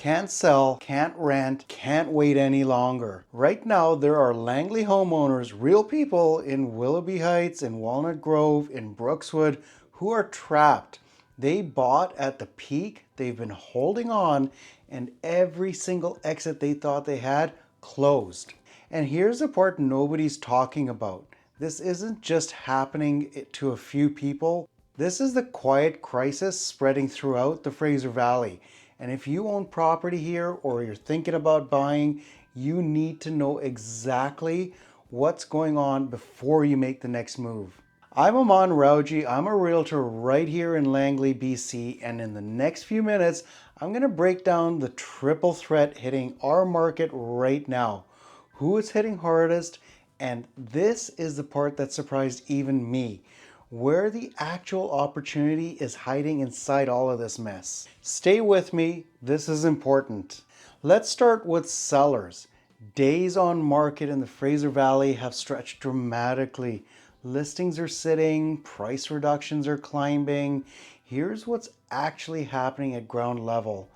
Can't sell, can't rent, can't wait any longer. Right now, there are Langley homeowners, real people in Willoughby Heights, in Walnut Grove, in Brookswood, who are trapped. They bought at the peak, they've been holding on, and every single exit they thought they had closed. And here's the part nobody's talking about. This isn't just happening to a few people. This is the quiet crisis spreading throughout the Fraser Valley. And if you own property here or you're thinking about buying, you need to know exactly what's going on before you make the next move. I'm Amman Rawji. I'm a realtor right here in Langley, BC, and in the next few minutes, I'm going to break down the triple threat hitting our market right now, who it's hitting hardest, and this is the part that surprised even me, where the actual opportunity is hiding inside all of this mess. Stay with me, this is important. Let's start with sellers. Days on market in the Fraser Valley have stretched dramatically. Listings are sitting, price reductions are climbing. Here's what's actually happening at ground level.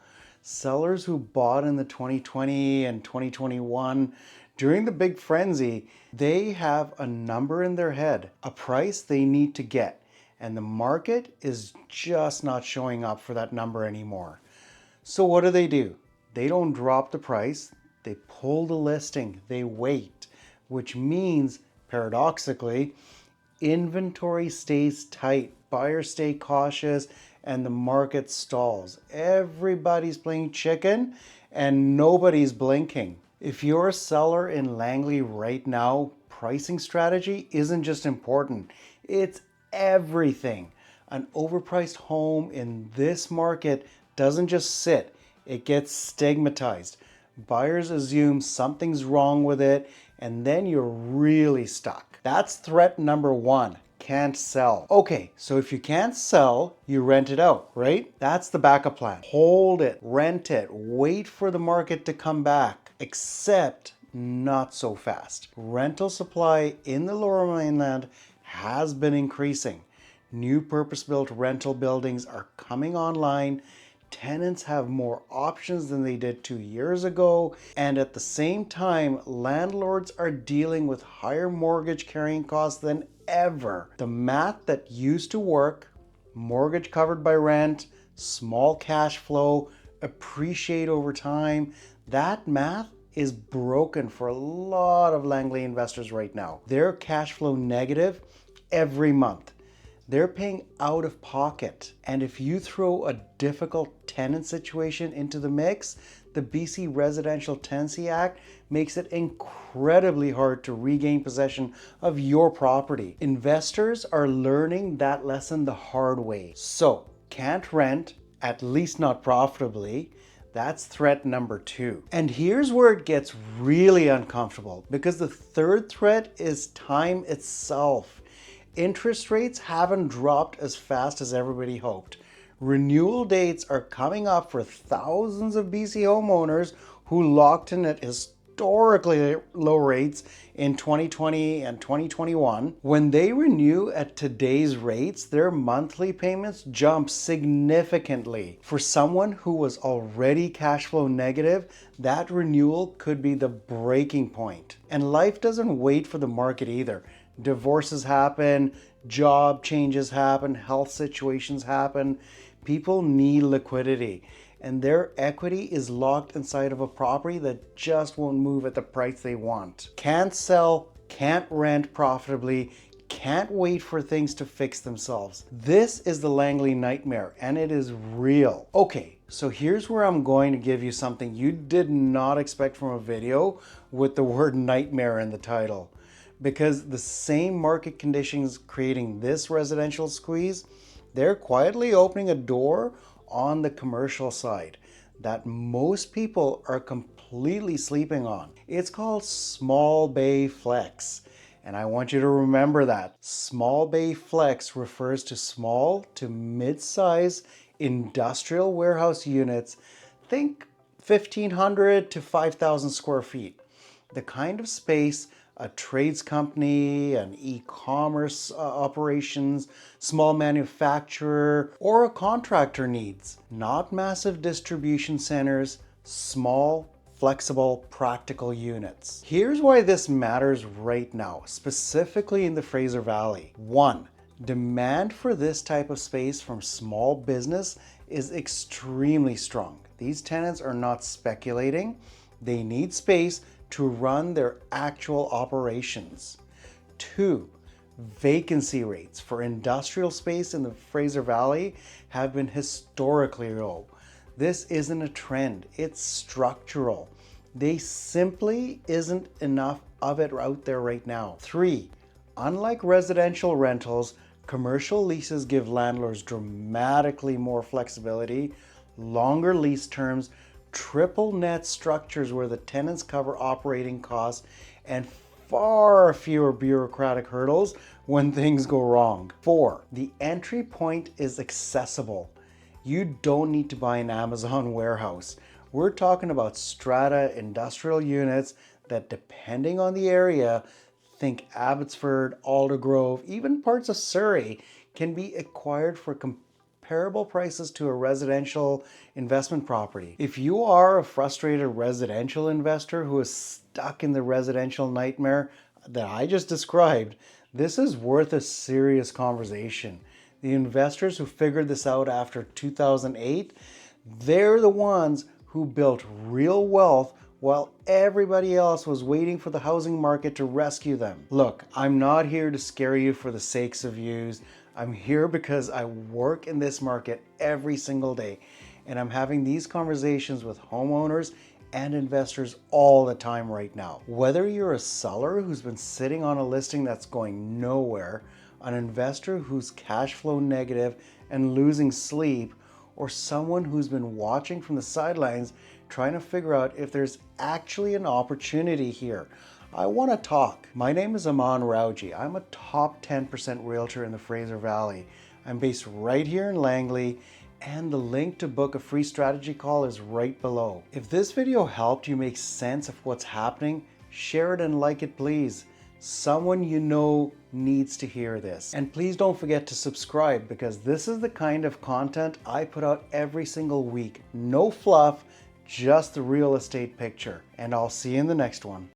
Sellers who bought in the 2020 and 2021 during the big frenzy, they have a number in their head, a price they need to get, and the market is just not showing up for that number anymore. So what do? They don't drop the price, they pull the listing, they wait, which means, paradoxically, inventory stays tight, buyers stay cautious, and the market stalls. Everybody's playing chicken and nobody's blinking. If you're a seller in Langley right now, pricing strategy isn't just important, it's everything. An overpriced home in this market doesn't just sit, it gets stigmatized. Buyers assume something's wrong with it, and then you're really stuck. That's threat number one. Can't sell. Okay, so if you can't sell, you rent it out, right? That's the backup plan. Hold it, rent it, wait for the market to come back. Except not so fast. Rental supply in the Lower Mainland has been increasing. New purpose-built rental buildings are coming online. Tenants have more options than they did 2 years ago, and at the same time, landlords are dealing with higher mortgage carrying costs than ever. The math that used to work, mortgage covered by rent, small cash flow, appreciate over time, that math is broken for a lot of Langley investors right now. They're cash flow negative every month. They're paying out of pocket. And if you throw a difficult tenant situation into the mix, the BC Residential Tenancy Act makes it incredibly hard to regain possession of your property. Investors are learning that lesson the hard way. So, can't rent, at least not profitably. That's threat number two. And here's where it gets really uncomfortable, because the third threat is time itself. Interest rates haven't dropped as fast as everybody hoped. Renewal dates are coming up for thousands of BC homeowners who locked in at historically low rates in 2020 and 2021. When they renew at today's rates, their monthly payments jump significantly. For someone who was already cash flow negative, that renewal could be the breaking point. And life doesn't wait for the market either. Divorces happen, job changes happen, health situations happen. People need liquidity, and their equity is locked inside of a property that just won't move at the price they want. Can't sell, can't rent profitably, can't wait for things to fix themselves. This is the Langley nightmare, and it is real. Okay, so here's where I'm going to give you something you did not expect from a video with the word nightmare in the title. Because the same market conditions creating this residential squeeze, they're quietly opening a door on the commercial side that most people are completely sleeping on. It's called small bay flex. And I want you to remember that. Small bay flex refers to small to mid-size industrial warehouse units. Think 1,500 to 5,000 square feet. The kind of space a trades company, an e-commerce operations, small manufacturer, or a contractor needs. Not massive distribution centers, Small, flexible, practical units. Here's why this matters right now, specifically in the Fraser Valley. 1. Demand for this type of space from small business is extremely strong. These tenants are not speculating. They need space to run their actual operations. 2. Vacancy rates for industrial space in the Fraser Valley have been historically low. This isn't a trend, it's structural. There simply isn't enough of it out there right now. 3. Unlike residential rentals, commercial leases give landlords dramatically more flexibility, longer lease terms, triple net structures where the tenants cover operating costs, and far fewer bureaucratic hurdles when things go wrong. 4. The entry point is accessible. You don't need to buy an Amazon warehouse. We're talking about strata industrial units that, depending on the area, think Abbotsford, Aldergrove, even parts of Surrey, can be acquired for comparable prices to a residential investment property. If you are a frustrated residential investor who is stuck in the residential nightmare that I just described, this is worth a serious conversation. The investors who figured this out after 2008, they're the ones who built real wealth while everybody else was waiting for the housing market to rescue them. Look, I'm not here to scare you for the sakes of views. I'm here because I work in this market every single day, and I'm having these conversations with homeowners and investors all the time right now. Whether you're a seller who's been sitting on a listing that's going nowhere, an investor who's cash flow negative and losing sleep, or someone who's been watching from the sidelines trying to figure out if there's actually an opportunity here, I want to talk. My name is Amman Rawji. I'm a top 10% realtor in the Fraser Valley. I'm based right here in Langley, and the link to book a free strategy call is right below. If this video helped you make sense of what's happening, share it and like it, please. Someone you know needs to hear this. And please don't forget to subscribe, because this is the kind of content I put out every single week. No fluff, just the real estate picture. And I'll see you in the next one.